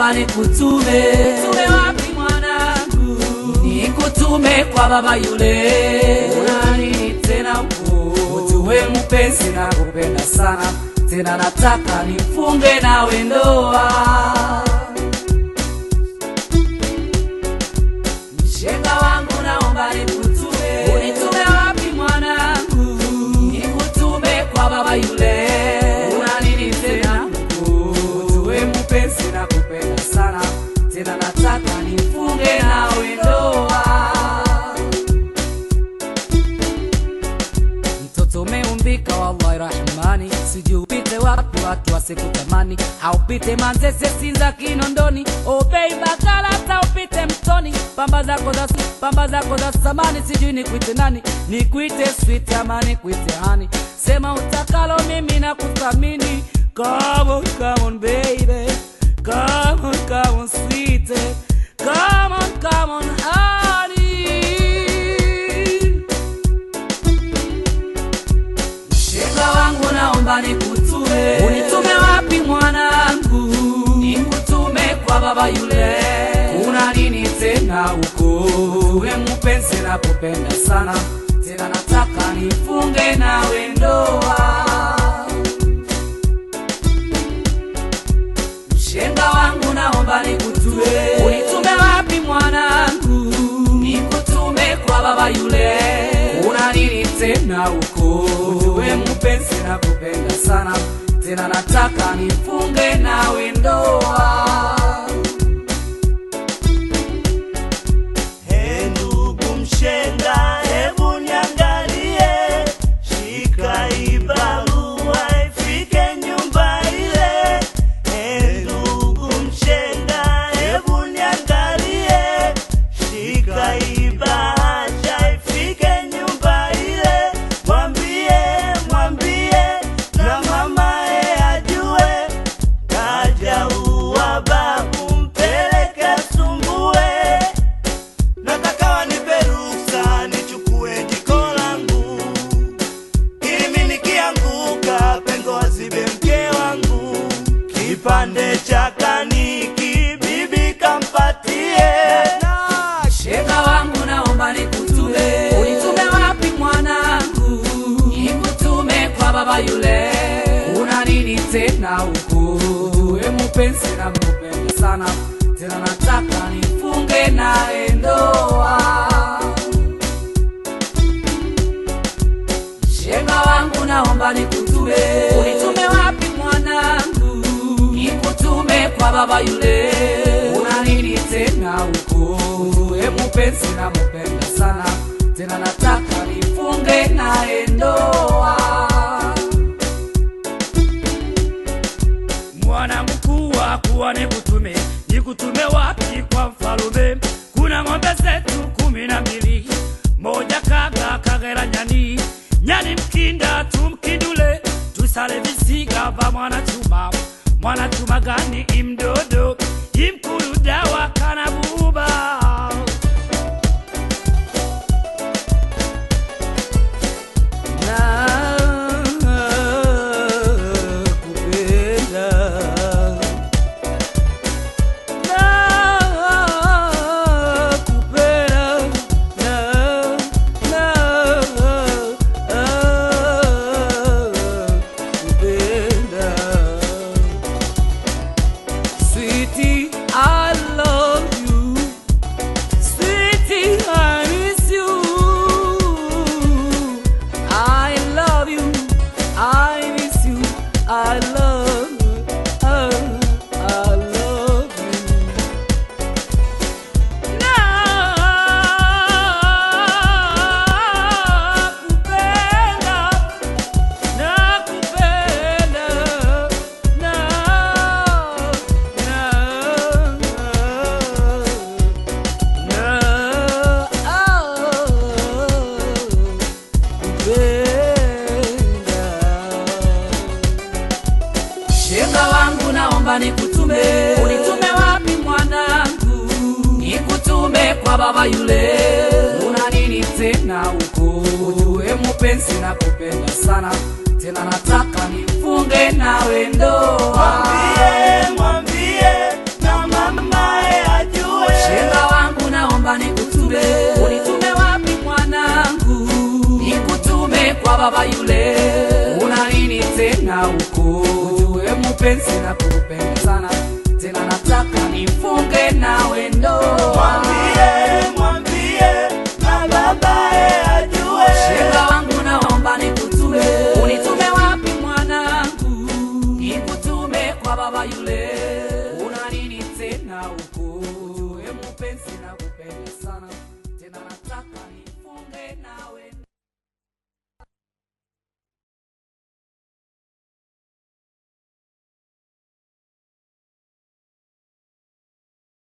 naomba nikutume. Nikutume wapi mwanangu? Nikutume kwa baba yule. Unani tena huko? Ujue mpenzi nakupenda sana, tena nataka nifunge nawe ndoa. Mshenga wangu naomba nikutume. Unitume wapi mwanangu? Nikutume kwa baba yule. Unani tena huko? Ujue mpenzi nakupenda sana, tena nataka nifunge nawe ndoa. Mtoto umeumbika wallahi rahmani, sijui upite wapi watu wasikutamani, au upite Manzese Sinza Kinondoni, Obei Bagalata upite Mtoni. Pamba zako za samani, sijui nikuite nani, nikuite sweet ama nikuite honey. Sema utakalo mimi na kuthamini. Come on, come on baby, come on sweet, come on honey. Mshenga wangu naomba nikutume. Unitume wapi mwanangu? Nikutume kwa baba yule. Una nini tena huko? Uwe mpenzi nakupenda sana, tena nataka nifunge nawe ndoa. Mshenga wangu naomba nikutume. Unitume wapi mwanangu? Nikutume kwa baba yule. Una nini tena huko? Ujue mpenzi nakupenda sana, tena nataka nifunge nawe ndoa. Hey ndugu mshenga, hebu niangalie, shika hii barua ifike nyumba ile. Hey ndugu mshenga, hebu niangalie, shika hii bahasha ifike nyumba ile. Mwambie na mamae ajue, kaja uwa babu mpeleke asumbue. Nataka wanipe ruhusa nichukue jiko langu, ili mimi nikianguka pengo wazibe mke wangu. Kipande cha kaniki bibi kampatie. Mshenga wangu naomba nikutume. Unitume wapi mwanangu? Nikutume kwa baba yule. Una nini tena huko? Ujue mpenzi nakupenda sana, tena nataka nifunge nawe ndoa. Mshenga wangu naomba nikutume. Unitume wapi mwanangu? Nikutume kwa baba yule. Una nini tena huko? Ujue mpenzi nakupenda sana, tena nataka nifunge nawe ndoa. Mwana mkuu kuwa nikutume. Nikutume wapi? Kwa mfalume. Kuna ng'ombe zetu 12, moja kaga kagera nyani, nyani mkinda tumkindule, tusale visiga va mwana chuma gani imdodo, imkuru dawa kanabuba. Sweetie, I love you. Sweetie, I miss you. I love you. I miss you. I love you. I love you. Mshenga wangu naomba nikutume. Unitume wapi mwanangu? Nikutume kwa baba yule. Una nini tena huko? Ujue mpenzi nakupenda sana, tena nataka nifunge nawe ndoa. Mwambie na baba yule. Una nini tena huko? Ujue mpenzi na kupenda sana, tena nataka nifunge nawe ndoa. Mwambie na babae ajue. Shenga wangu naomba nikutume. Unitume wapi mwanangu? Nikutume kwa baba yule. Una nini tena huko? Ujue mpenzi na kupenda sana.